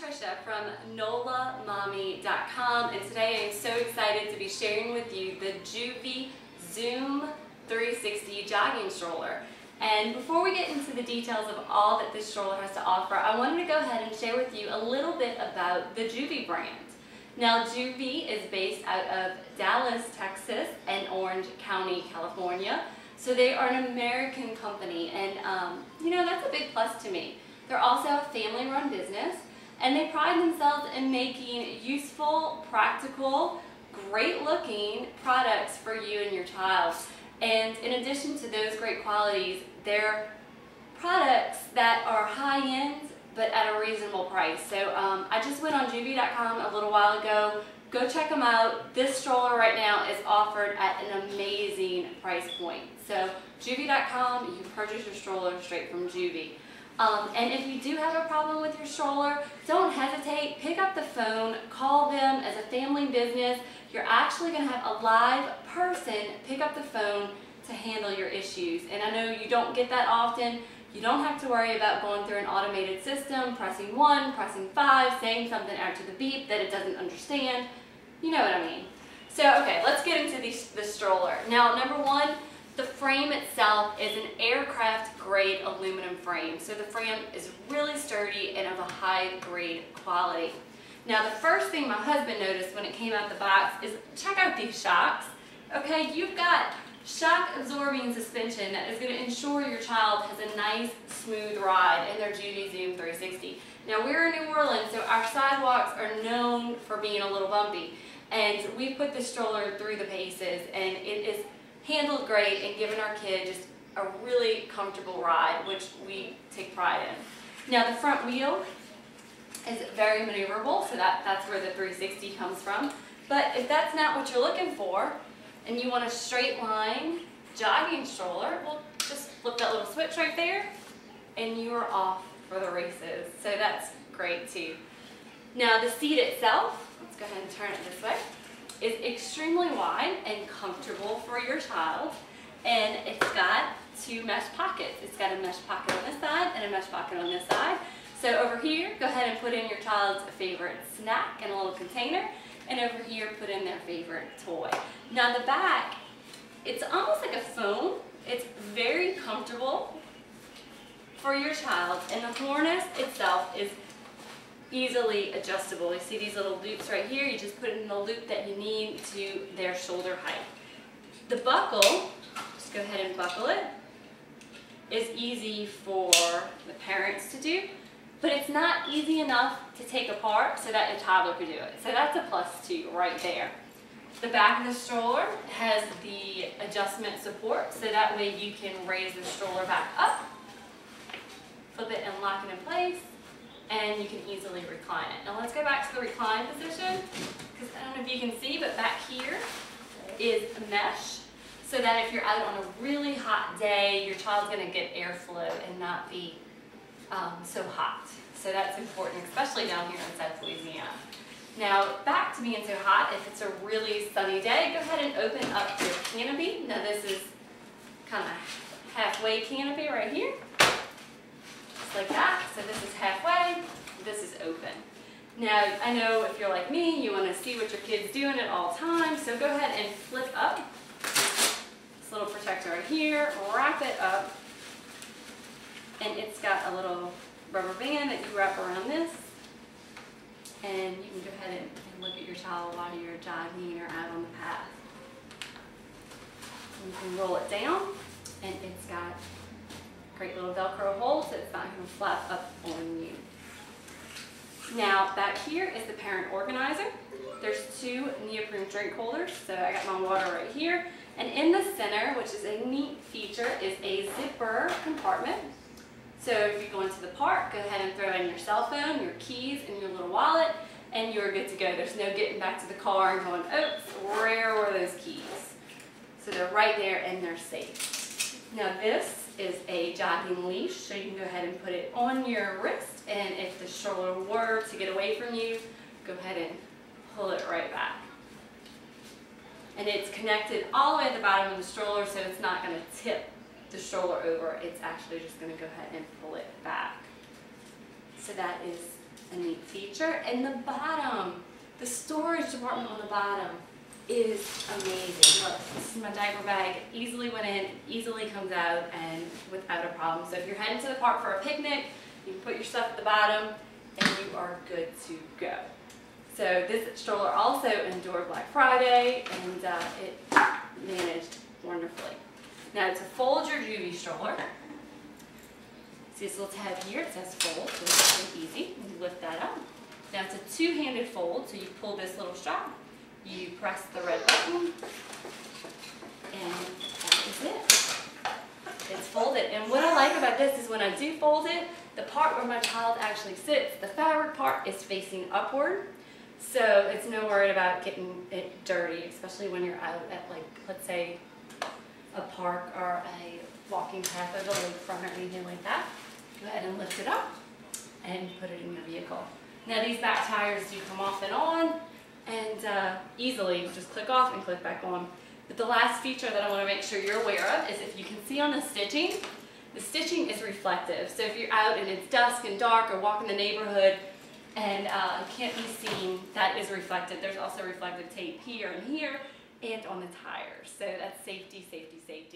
Trisha from NOLAMommy.com, and today I'm so excited to be sharing with you the Joovy Zoom 360 jogging stroller. And before we get into the details of all that this stroller has to offer, I wanted to go ahead and share with you a little bit about the Joovy brand. Now, Joovy is based out of Dallas, Texas, and Orange County, California. So they are an American company, and you know, that's a big plus to me. They're also a family-run business, and they pride themselves in making useful, practical, great-looking products for you and your child. And in addition to those great qualities, they're products that are high-end, but at a reasonable price. So I just went on Joovy.com a little while ago. Go check them out. This stroller right now is offered at an amazing price point. So Joovy.com, you can purchase your stroller straight from Joovy. And if you do have a problem with your stroller, don't hesitate. Pick up the phone, call them. As a family business, you're actually going to have a live person pick up the phone to handle your issues. And I know you don't get that often. You don't have to worry about going through an automated system, pressing 1, pressing 5, saying something after the beep that it doesn't understand. You know what I mean. So, okay, let's get into the stroller. Now, number one, the frame itself is an aircraft-grade aluminum frame. So the frame is really sturdy and of a high-grade quality. Now, the first thing my husband noticed when it came out the box is, check out these shocks. Okay, you've got shock-absorbing suspension that is going to ensure your child has a nice, smooth ride in their Joovy Zoom 360. Now, we're in New Orleans, so our sidewalks are known for being a little bumpy. And we put the stroller through the paces, and it is handled great and given our kid just a really comfortable ride, which we take pride in. Now, the front wheel is very maneuverable, so that's where the 360 comes from. But if that's not what you're looking for, and you want a straight line jogging stroller, well, just flip that little switch right there, and you are off for the races. So that's great too. Now, the seat itself, let's go ahead and turn it this way, is extremely wide and comfortable for your child, and it's got 2 mesh pockets. It's got a mesh pocket on this side and a mesh pocket on this side. So over here, go ahead and put in your child's favorite snack in a little container, and over here, put in their favorite toy. Now the back, it's almost like a foam. It's very comfortable for your child, and the harness itself is easily adjustable. You see these little loops right here? You just put it in the loop that you need to their shoulder height. The buckle, just go ahead and buckle it, is easy for the parents to do, but it's not easy enough to take apart so that a toddler could do it. So that's a plus too right there. The back of the stroller has the adjustment support, so that way you can raise the stroller back up, flip it and lock it in place, and you can easily recline it. Now let's go back to the recline position, because I don't know if you can see, but back here is mesh, so that if you're out on a really hot day, your child's going to get airflow and not be so hot. So that's important, especially down here in South Louisiana. Now, back to being so hot, if it's a really sunny day, go ahead and open up your canopy. Now this is kind of halfway canopy right here. Just like that. So this is halfway, this is open. Now, I know if you're like me, you want to see what your kid's doing at all times, so go ahead and flip up this little protector right here, wrap it up, and it's got a little rubber band that you wrap around this, and you can go ahead and look at your child while you're jogging or out on the path. You can roll it down, and it's got a great little Velcro hold, so it's not going to flap up on you. Now, back here is the parent organizer. There's 2 neoprene drink holders, so I got my water right here. And in the center, which is a neat feature, is a zipper compartment. So if you go into the park, go ahead and throw in your cell phone, your keys, and your little wallet, and you're good to go. There's no getting back to the car and going, oops, where were those keys? So they're right there and they're safe. Now this is a jogging leash, so you can go ahead and put it on your wrist, and if the stroller were to get away from you, go ahead and pull it right back. And it's connected all the way at the bottom of the stroller, so it's not going to tip the stroller over. It's actually just going to go ahead and pull it back. So that is a neat feature. And the bottom, the storage department on the bottom is amazing. Look, this is my diaper bag. It easily went in, easily comes out, and without a problem. So if you're heading to the park for a picnic, you can put your stuff at the bottom, and you are good to go. So this stroller also endured Black Friday, and it managed wonderfully. Now to fold your Joovy stroller, see this little tab here, it says fold, so it's really easy. You lift that up. Now it's a two-handed fold, so you pull this little strap, you press the red button, and that is it. It's folded. And what I like about this is when I do fold it, the part where my child actually sits, the fabric part is facing upward. So it's no worry about getting it dirty, especially when you're out at, like, let's say a park or a walking path or the lakefront or anything like that. Go ahead and lift it up and put it in your vehicle. Now these back tires do come off and on, and easily just click off and click back on. But the last feature that I want to make sure you're aware of is if you can see on the stitching is reflective. So if you're out and it's dusk and dark or walking the neighborhood and can't be seen, that is reflective. There's also reflective tape here and here and on the tires. So that's safety, safety, safety.